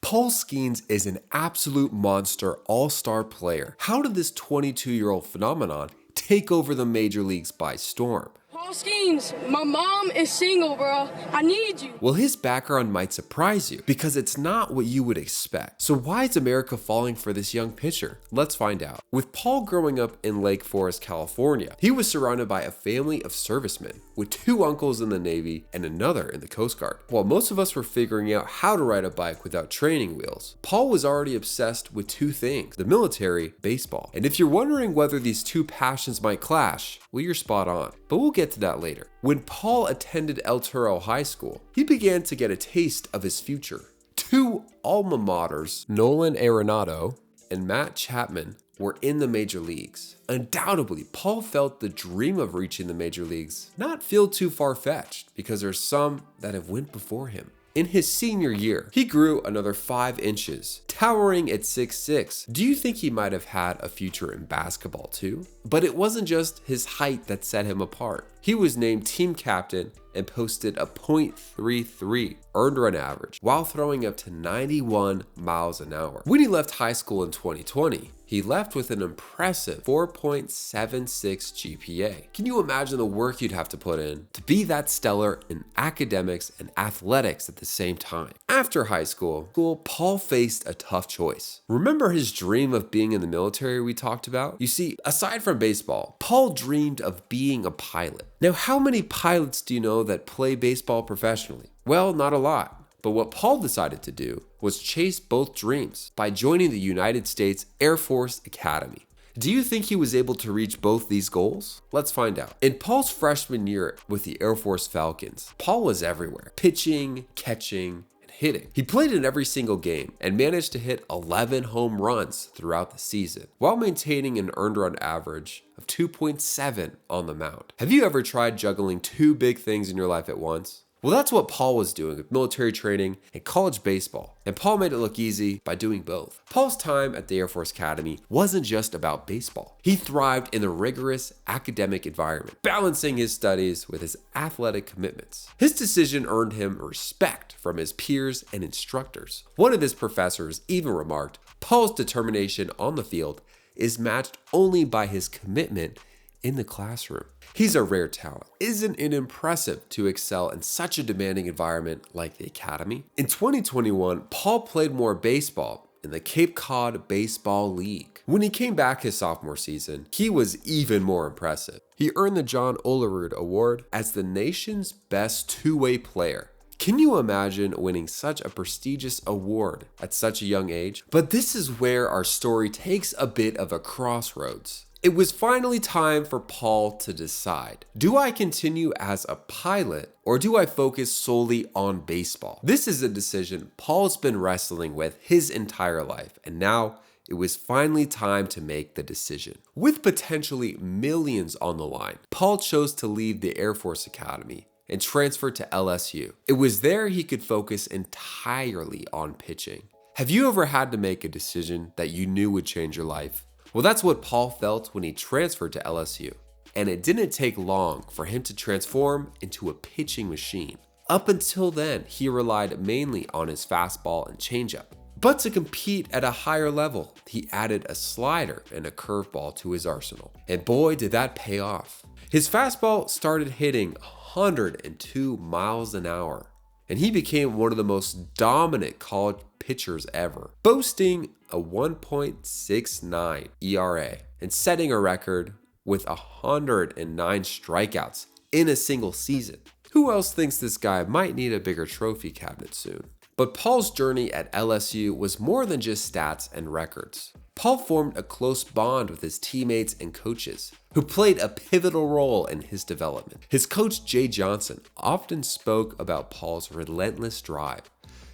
Paul Skenes is an absolute monster all-star player. How did this 22-year-old phenomenon take over the major leagues by storm? Paul Skenes, my mom is single, bro. I need you. Well, his background might surprise you because it's not what you would expect. So why is America falling for this young pitcher? Let's find out. With Paul growing up in Lake Forest, California, he was surrounded by a family of servicemen with 2 uncles in the Navy and another in the Coast Guard. While most of us were figuring out how to ride a bike without training wheels, Paul was already obsessed with 2 things: the military, baseball. And if you're wondering whether these 2 passions might clash, well, you're spot on. But we'll get to that later. When Paul attended El Toro High School, he began to get a taste of his future. 2 alma maters, Nolan Arenado and Matt Chapman, were in the major leagues. Undoubtedly, Paul felt the dream of reaching the major leagues not feel too far-fetched because there's some that have went before him. In his senior year, he grew another 5 inches, towering at 6'6". Do you think he might have had a future in basketball too? But it wasn't just his height that set him apart. He was named team captain and posted a .33 earned run average while throwing up to 91 miles an hour. When he left high school in 2020, he left with an impressive 4.76 GPA. Can you imagine the work you'd have to put in to be that stellar in academics and athletics at the same time? After high school, Paul faced a tough choice. Remember his dream of being in the military we talked about? You see, aside from baseball, Paul dreamed of being a pilot. Now, how many pilots do you know that play baseball professionally? Well, not a lot. But what Paul decided to do was chase both dreams by joining the United States Air Force Academy. Do you think he was able to reach both these goals? Let's find out. In Paul's freshman year with the Air Force Falcons, Paul was everywhere, pitching, catching, and hitting. He played in every single game and managed to hit 11 home runs throughout the season while maintaining an earned run average of 2.7 on the mound. Have you ever tried juggling 2 big things in your life at once? Well, that's what Paul was doing with military training and college baseball, and Paul made it look easy by doing both. Paul's time at the Air Force Academy wasn't just about baseball. He thrived in the rigorous academic environment, balancing his studies with his athletic commitments. His decision earned him respect from his peers and instructors. One of his professors even remarked, "Paul's determination on the field is matched only by his commitment in the classroom." He's a rare talent. Isn't it impressive to excel in such a demanding environment like the academy? In 2021, Paul played more baseball in the Cape Cod Baseball League. When he came back his sophomore season, he was even more impressive. He earned the John Olerud Award as the nation's best 2-way player. Can you imagine winning such a prestigious award at such a young age? But this is where our story takes a bit of a crossroads. It was finally time for Paul to decide. Do I continue as a pilot or do I focus solely on baseball? This is a decision Paul's been wrestling with his entire life, and now it was finally time to make the decision. With potentially millions on the line, Paul chose to leave the Air Force Academy and transfer to LSU. It was there he could focus entirely on pitching. Have you ever had to make a decision that you knew would change your life? Well, that's what Paul felt when he transferred to LSU, and it didn't take long for him to transform into a pitching machine. Up until then, he relied mainly on his fastball and changeup. But to compete at a higher level, he added a slider and a curveball to his arsenal. And boy, did that pay off. His fastball started hitting 102 miles an hour, and he became one of the most dominant college pitchers ever, boasting a 1.69 ERA and setting a record with 109 strikeouts in a single season. Who else thinks this guy might need a bigger trophy cabinet soon? But Paul's journey at LSU was more than just stats and records. Paul formed a close bond with his teammates and coaches, who played a pivotal role in his development. His coach, Jay Johnson, often spoke about Paul's relentless drive.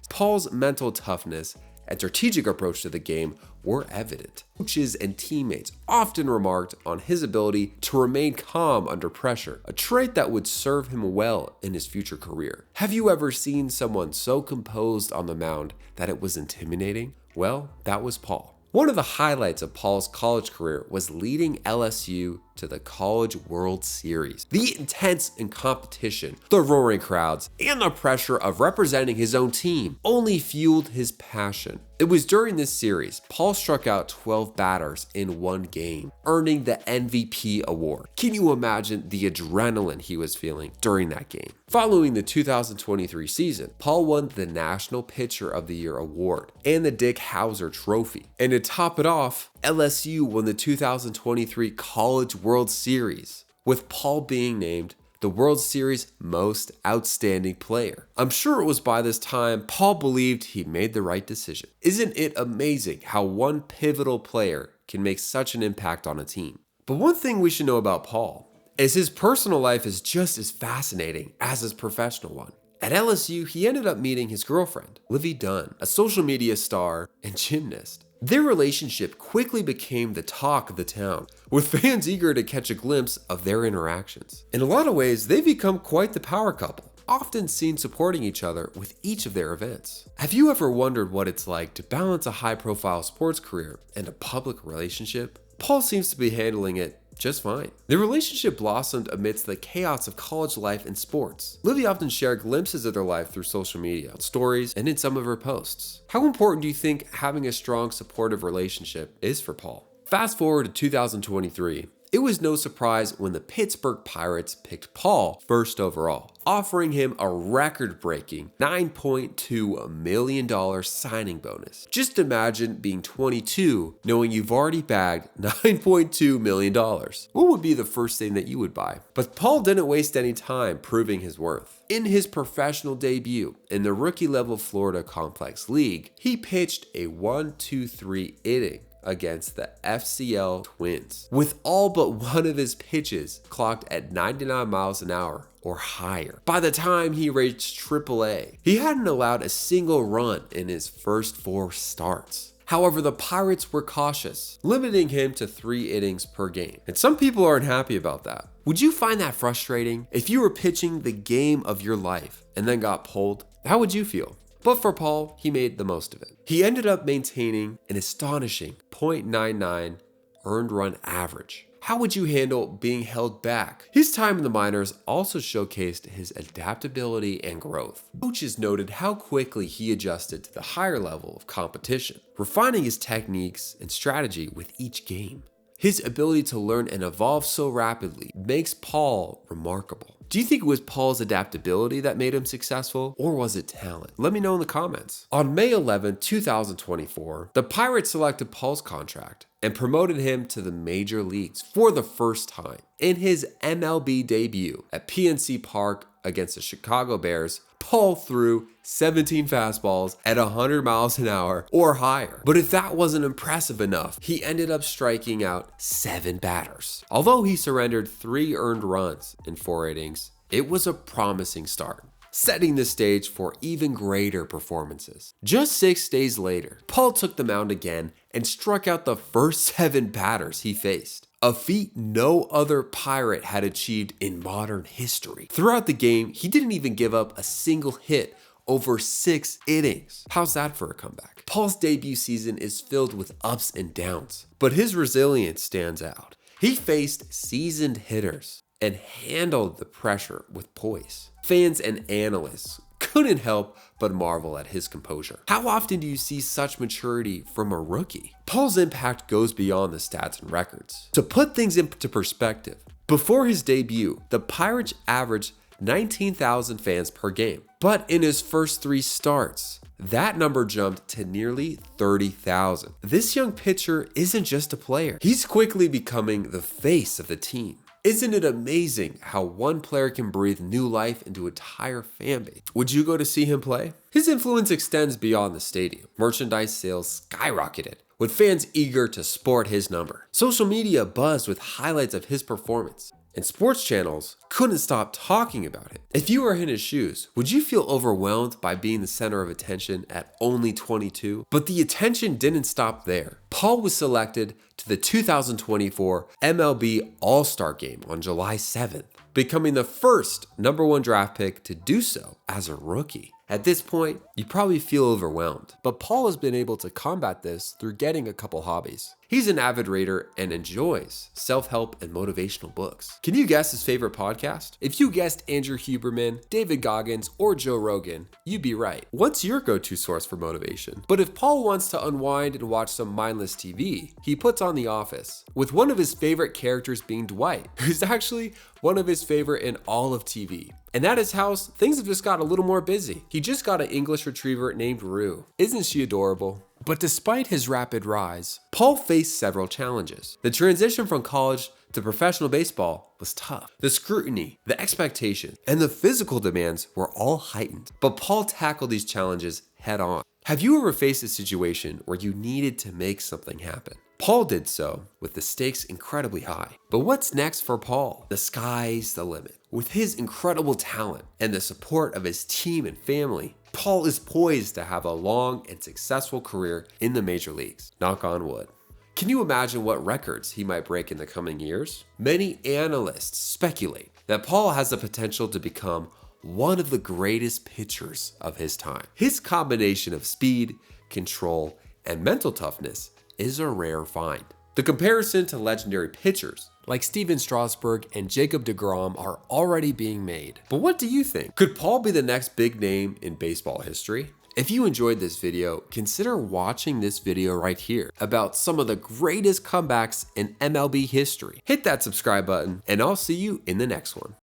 Paul's mental toughness and strategic approach to the game were evident. Coaches and teammates often remarked on his ability to remain calm under pressure, a trait that would serve him well in his future career. Have you ever seen someone so composed on the mound that it was intimidating? Well, that was Paul. One of the highlights of Paul's college career was leading LSU to the College World Series. The intense and competition, the roaring crowds, and the pressure of representing his own team only fueled his passion. It was during this series, Paul struck out 12 batters in one game, earning the MVP award. Can you imagine the adrenaline he was feeling during that game? Following the 2023 season, Paul won the National Pitcher of the Year award and the Dick Howser Trophy. And to top it off, LSU won the 2023 College World Series, with Paul being named the World Series Most Outstanding Player. I'm sure it was by this time Paul believed he made the right decision. Isn't it amazing how one pivotal player can make such an impact on a team? But one thing we should know about Paul is his personal life is just as fascinating as his professional one. At LSU, he ended up meeting his girlfriend, Livvy Dunne, a social media star and gymnast. Their relationship quickly became the talk of the town, with fans eager to catch a glimpse of their interactions. In a lot of ways, they've become quite the power couple, often seen supporting each other with each of their events. Have you ever wondered what it's like to balance a high-profile sports career and a public relationship? Paul seems to be handling it just fine. Their relationship blossomed amidst the chaos of college life and sports. Livvy often shared glimpses of their life through social media, stories, and in some of her posts. How important do you think having a strong, supportive relationship is for Paul? Fast forward to 2023. It was no surprise when the Pittsburgh Pirates picked Paul first overall, offering him a record-breaking $9.2 million signing bonus. Just imagine being 22, knowing you've already bagged $9.2 million. What would be the first thing that you would buy? But Paul didn't waste any time proving his worth. In his professional debut in the rookie-level Florida Complex League, he pitched a 1-2-3 inning against the FCL Twins, with all but one of his pitches clocked at 99 miles an hour or higher. By the time he reached AAA, he hadn't allowed a single run in his first 4 starts. However, the Pirates were cautious, limiting him to 3 innings per game. And some people aren't happy about that. Would you find that frustrating? If you were pitching the game of your life and then got pulled, how would you feel? But for Paul, he made the most of it. He ended up maintaining an astonishing .99 earned run average. How would you handle being held back? His time in the minors also showcased his adaptability and growth. Coaches noted how quickly he adjusted to the higher level of competition, refining his techniques and strategy with each game. His ability to learn and evolve so rapidly makes Paul remarkable. Do you think it was Paul's adaptability that made him successful, or was it talent? Let me know in the comments. On May 11, 2024, the Pirates selected Paul's contract and promoted him to the major leagues for the first time. In his MLB debut at PNC Park against the Chicago Bears, Paul threw 17 fastballs at 100 miles an hour or higher. But if that wasn't impressive enough, he ended up striking out 7 batters. Although he surrendered 3 earned runs in 4 innings, it was a promising start, setting the stage for even greater performances. Just 6 days later, Paul took the mound again and struck out the first 7 batters he faced, a feat no other Pirate had achieved in modern history. Throughout the game, he didn't even give up a single hit over 6 innings. How's that for a comeback? Paul's debut season is filled with ups and downs, but his resilience stands out. He faced seasoned hitters and handled the pressure with poise. Fans and analysts couldn't help but marvel at his composure. How often do you see such maturity from a rookie? Paul's impact goes beyond the stats and records. To put things into perspective, before his debut, the Pirates averaged 19,000 fans per game. But in his first 3 starts, that number jumped to nearly 30,000. This young pitcher isn't just a player. He's quickly becoming the face of the team. Isn't it amazing how one player can breathe new life into an entire fan base? Would you go to see him play? His influence extends beyond the stadium. Merchandise sales skyrocketed, with fans eager to sport his number. Social media buzzed with highlights of his performance, and sports channels couldn't stop talking about it. If you were in his shoes, would you feel overwhelmed by being the center of attention at only 22? But the attention didn't stop there. Paul was selected to the 2024 MLB All-Star Game on July 7th, becoming the first #1 draft pick to do so as a rookie. At this point, you probably feel overwhelmed, but Paul has been able to combat this through getting a couple hobbies. He's an avid reader and enjoys self-help and motivational books. Can you guess his favorite podcast? If you guessed Andrew Huberman, David Goggins, or Joe Rogan, you'd be right. What's your go-to source for motivation? But if Paul wants to unwind and watch some mindless TV, he puts on The Office, with one of his favorite characters being Dwight, who's actually one of his favorite in all of TV. And at his house, things have just got a little more busy. He just got an English retriever named Rue. Isn't she adorable? But despite his rapid rise, Paul faced several challenges. The transition from college to professional baseball was tough. The scrutiny, the expectation, and the physical demands were all heightened. But Paul tackled these challenges head on. Have you ever faced a situation where you needed to make something happen? Paul did so with the stakes incredibly high. But what's next for Paul? The sky's the limit. With his incredible talent and the support of his team and family, Paul is poised to have a long and successful career in the major leagues. Knock on wood. Can you imagine what records he might break in the coming years? Many analysts speculate that Paul has the potential to become one of the greatest pitchers of his time. His combination of speed, control, and mental toughness is a rare find. The comparison to legendary pitchers like Steven Strasburg and Jacob deGrom are already being made. But what do you think? Could Paul be the next big name in baseball history? If you enjoyed this video, consider watching this video right here about some of the greatest comebacks in MLB history. Hit that subscribe button, and I'll see you in the next one.